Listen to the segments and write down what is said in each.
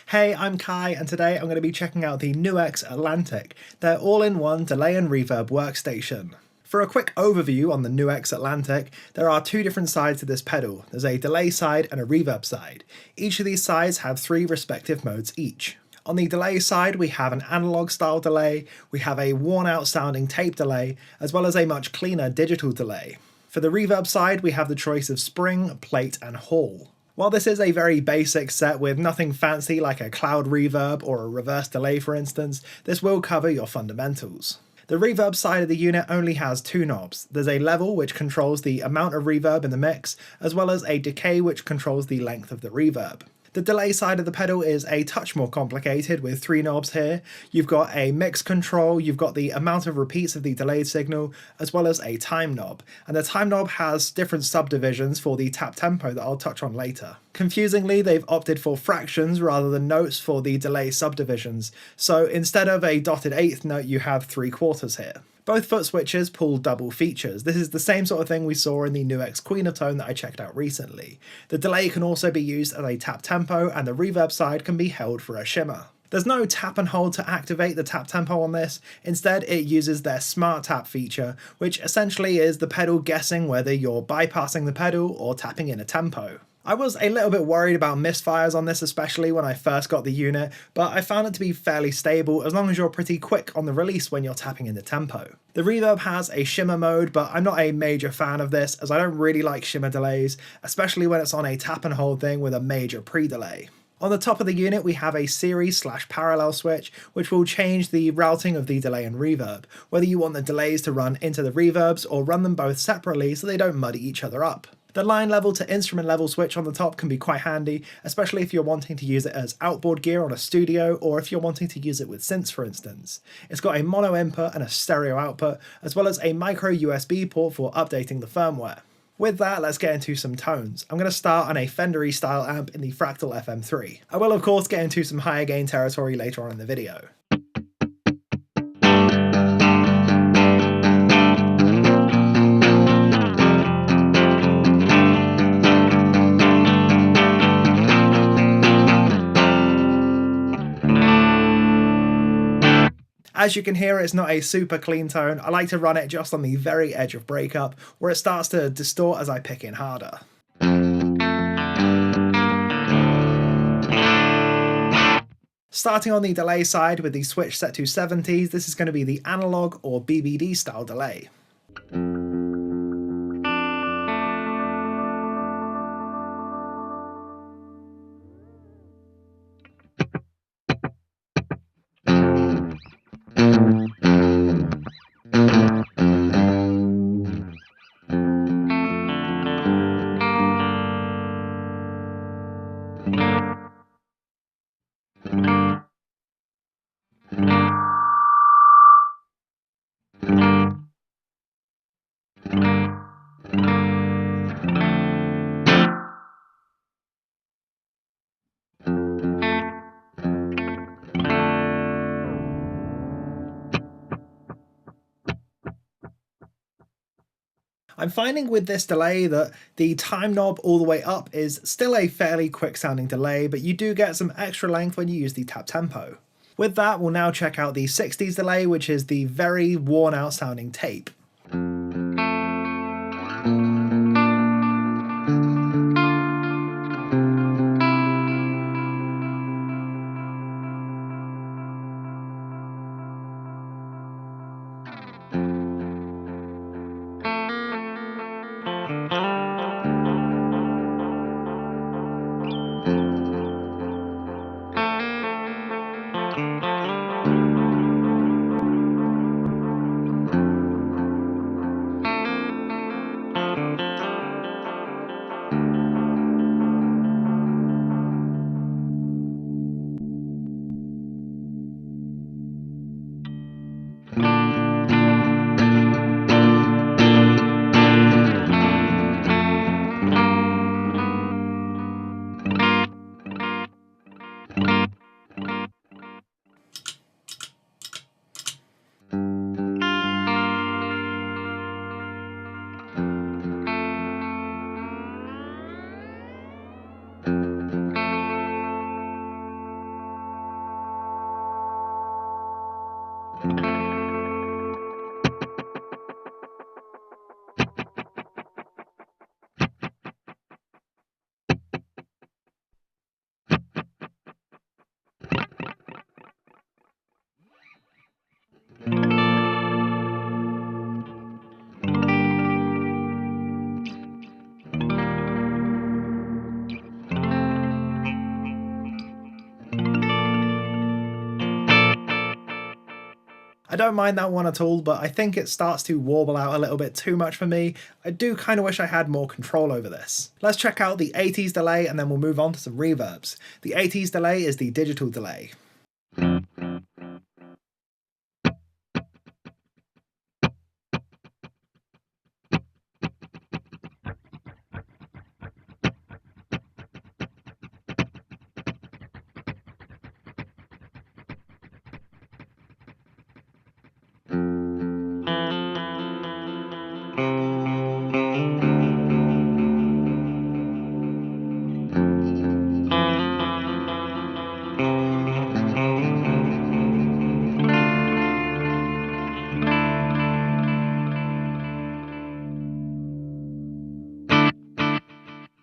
Hey, I'm Kai, and today I'm going to be checking out the NuX Atlantic, their all-in-one delay and reverb workstation. For a quick overview on the NuX Atlantic, there are two different sides to this pedal. There's a delay side and a reverb side. Each of these sides have three respective modes each. On the delay side, we have an analog style delay, we have a worn out sounding tape delay, as well as a much cleaner digital delay. For the reverb side, we have the choice of spring, plate, and hall. While this is a very basic set with nothing fancy like a cloud reverb or a reverse delay for instance, this will cover your fundamentals. The reverb side of the unit only has two knobs. There's a level which controls the amount of reverb in the mix, as well as a decay which controls the length of the reverb. The delay side of the pedal is a touch more complicated with three knobs here. You've got a mix control, you've got the amount of repeats of the delayed signal, as well as a time knob. And the time knob has different subdivisions for the tap tempo that I'll touch on later. Confusingly, they've opted for fractions rather than notes for the delay subdivisions. So instead of a dotted eighth note, you have 3/4 here. Both foot switches pull double features. This is the same sort of thing we saw in the NuX Queen of Tone that I checked out recently. The delay can also be used as a tap tempo, and the reverb side can be held for a shimmer. There's no tap and hold to activate the tap tempo on this. Instead, it uses their smart tap feature, which essentially is the pedal guessing whether you're bypassing the pedal or tapping in a tempo. I was a little bit worried about misfires on this, especially when I first got the unit, but I found it to be fairly stable as long as you're pretty quick on the release when you're tapping in the tempo. The reverb has a shimmer mode, but I'm not a major fan of this as I don't really like shimmer delays, especially when it's on a tap and hold thing with a major pre-delay. On the top of the unit we have a series/parallel switch which will change the routing of the delay and reverb, whether you want the delays to run into the reverbs or run them both separately so they don't muddy each other up. The line level to instrument level switch on the top can be quite handy, especially if you're wanting to use it as outboard gear on a studio or if you're wanting to use it with synths for instance. It's got a mono input and a stereo output, as well as a micro USB port for updating the firmware. With that, let's get into some tones. I'm going to start on a Fender-y style amp in the Fractal FM3. I will of course get into some higher gain territory later on in the video. As you can hear, it's not a super clean tone. I like to run it just on the very edge of breakup, where it starts to distort as I pick in harder. Starting on the delay side with the switch set to 70s, this is going to be the analog or BBD style delay. I'm finding with this delay that the time knob all the way up is still a fairly quick sounding delay, but you do get some extra length when you use the tap tempo. With that, we'll now check out the 60s delay, which is the very worn out sounding tape. I don't mind that one at all, but I think it starts to warble out a little bit too much for me. I do kind of wish I had more control over this. Let's check out the 80s delay and then we'll move on to some reverbs. The 80s delay is the digital delay.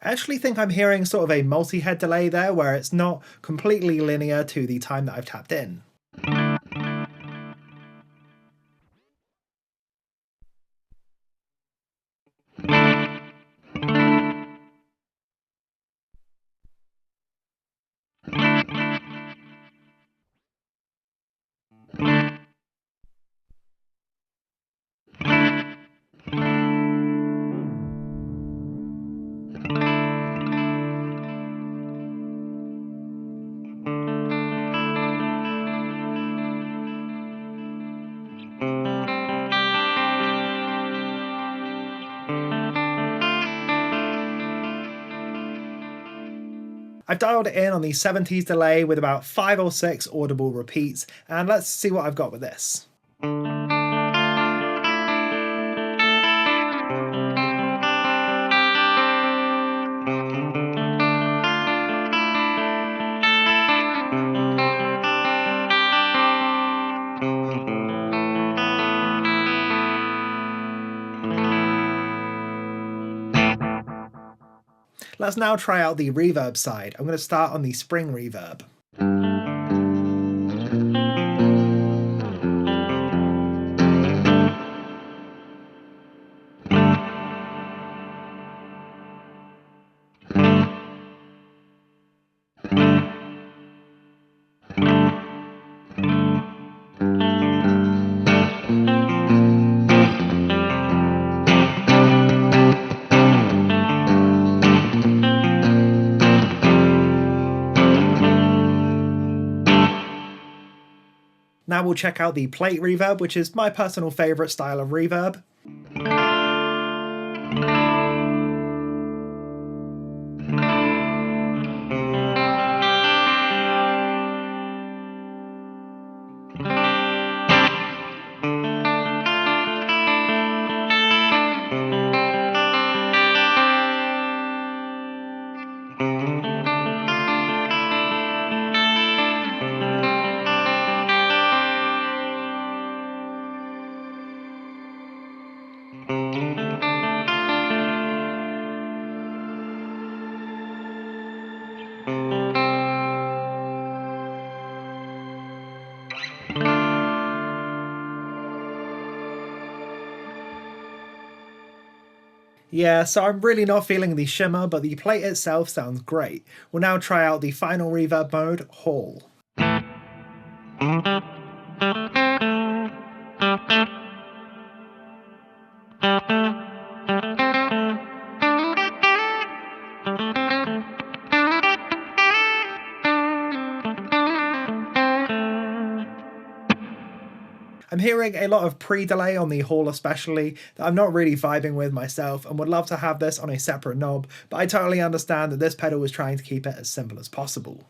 I actually think I'm hearing sort of a multi-head delay there where it's not completely linear to the time that I've tapped in. I've dialed it in on the 70s delay with about 5 or 6 audible repeats, and let's see what I've got with this. Let's now try out the reverb side. I'm going to start on the spring reverb. Now we'll check out the plate reverb, which is my personal favourite style of reverb. Yeah, so I'm really not feeling the shimmer, but the plate itself sounds great. We'll now try out the final reverb mode, Hall. I'm hearing a lot of pre-delay on the Hall especially that I'm not really vibing with myself and would love to have this on a separate knob, but I totally understand that this pedal was trying to keep it as simple as possible.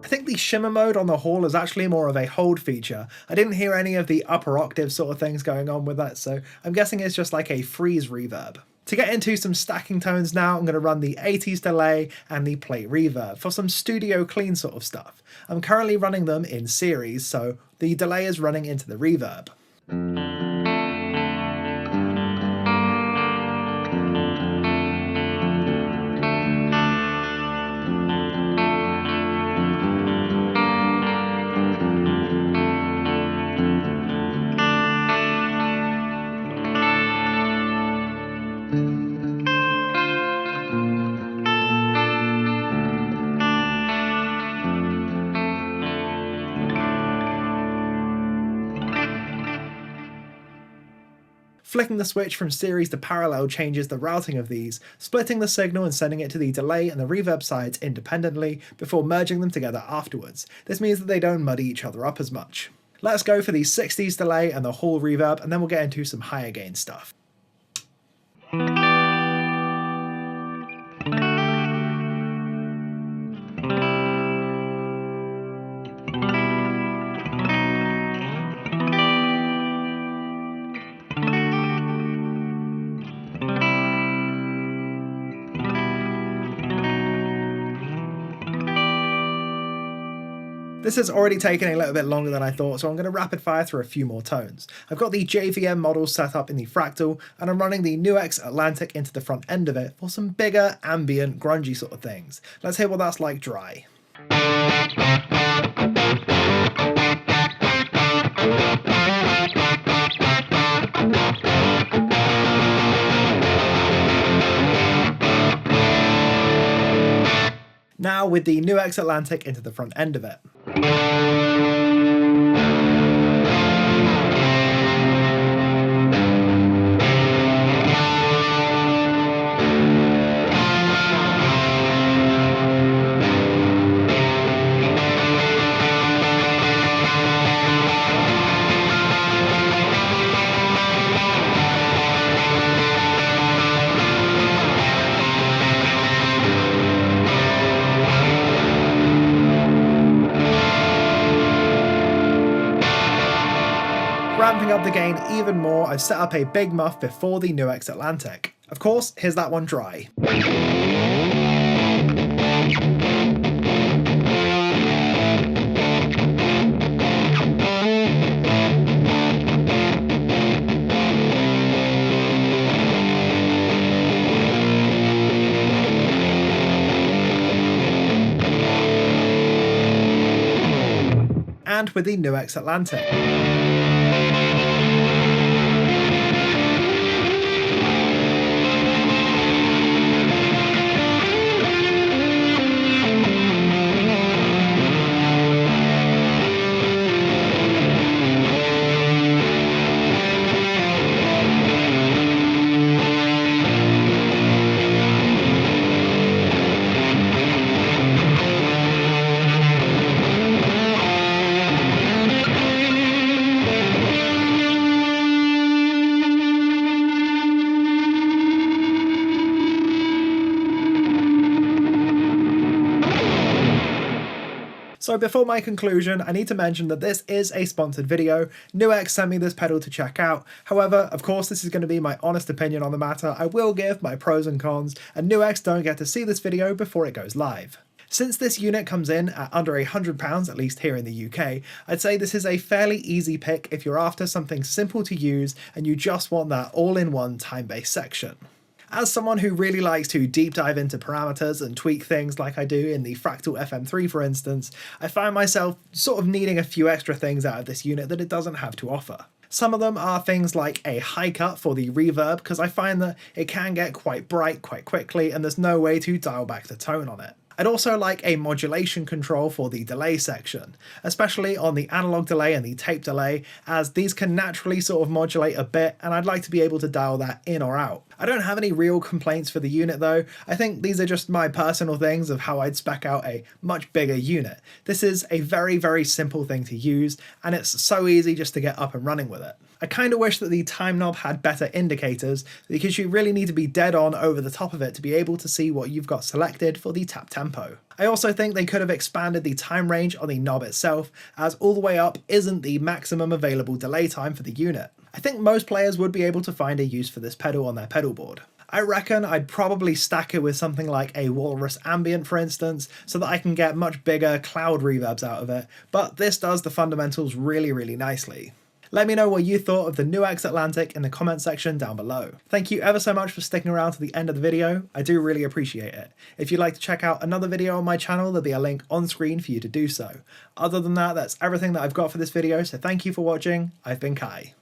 I think the shimmer mode on the Hall is actually more of a hold feature. I didn't hear any of the upper octave sort of things going on with that, so I'm guessing it's just like a freeze reverb. To get into some stacking tones now, I'm going to run the 80s delay and the plate reverb for some studio clean sort of stuff. I'm currently running them in series, so the delay is running into the reverb. Flicking the switch from series to parallel changes the routing of these, splitting the signal and sending it to the delay and the reverb sides independently before merging them together afterwards. This means that they don't muddy each other up as much. Let's go for the 60s delay and the hall reverb, and then we'll get into some higher gain stuff. This has already taken a little bit longer than I thought, so I'm going to rapid fire through a few more tones. I've got the JVM model set up in the fractal, and I'm running the NuX Atlantic into the front end of it for some bigger, ambient, grungy sort of things. Let's hear what that's like dry. Now with the NuX Atlantic into the front end of it. Ramping up the gain even more, I've set up a big muff before the NuX Atlantic. Of course, here's that one dry. And with the NuX Atlantic. So before my conclusion, I need to mention that this is a sponsored video. NuX sent me this pedal to check out. However, of course, this is going to be my honest opinion on the matter. I will give my pros and cons, and NuX don't get to see this video before it goes live. Since this unit comes in at under £100, at least here in the UK, I'd say this is a fairly easy pick if you're after something simple to use and you just want that all-in-one time-based section. As someone who really likes to deep dive into parameters and tweak things like I do in the Fractal FM3 for instance, I find myself sort of needing a few extra things out of this unit that it doesn't have to offer. Some of them are things like a high cut for the reverb, because I find that it can get quite bright quite quickly and there's no way to dial back the tone on it. I'd also like a modulation control for the delay section, especially on the analog delay and the tape delay, as these can naturally sort of modulate a bit and I'd like to be able to dial that in or out. I don't have any real complaints for the unit though. I think these are just my personal things of how I'd spec out a much bigger unit. This is a very simple thing to use and it's so easy just to get up and running with it. I kind of wish that the time knob had better indicators, because you really need to be dead on over the top of it to be able to see what you've got selected for the tap tempo. I also think they could have expanded the time range on the knob itself, as all the way up isn't the maximum available delay time for the unit. I think most players would be able to find a use for this pedal on their pedal board. I reckon I'd probably stack it with something like a Walrus Ambient, for instance, so that I can get much bigger cloud reverbs out of it, but this does the fundamentals really, really nicely. Let me know what you thought of the NuX Atlantic in the comment section down below. Thank you ever so much for sticking around to the end of the video, I do really appreciate it. If you'd like to check out another video on my channel, there'll be a link on screen for you to do so. Other than that, that's everything that I've got for this video, so thank you for watching. I've been Kai.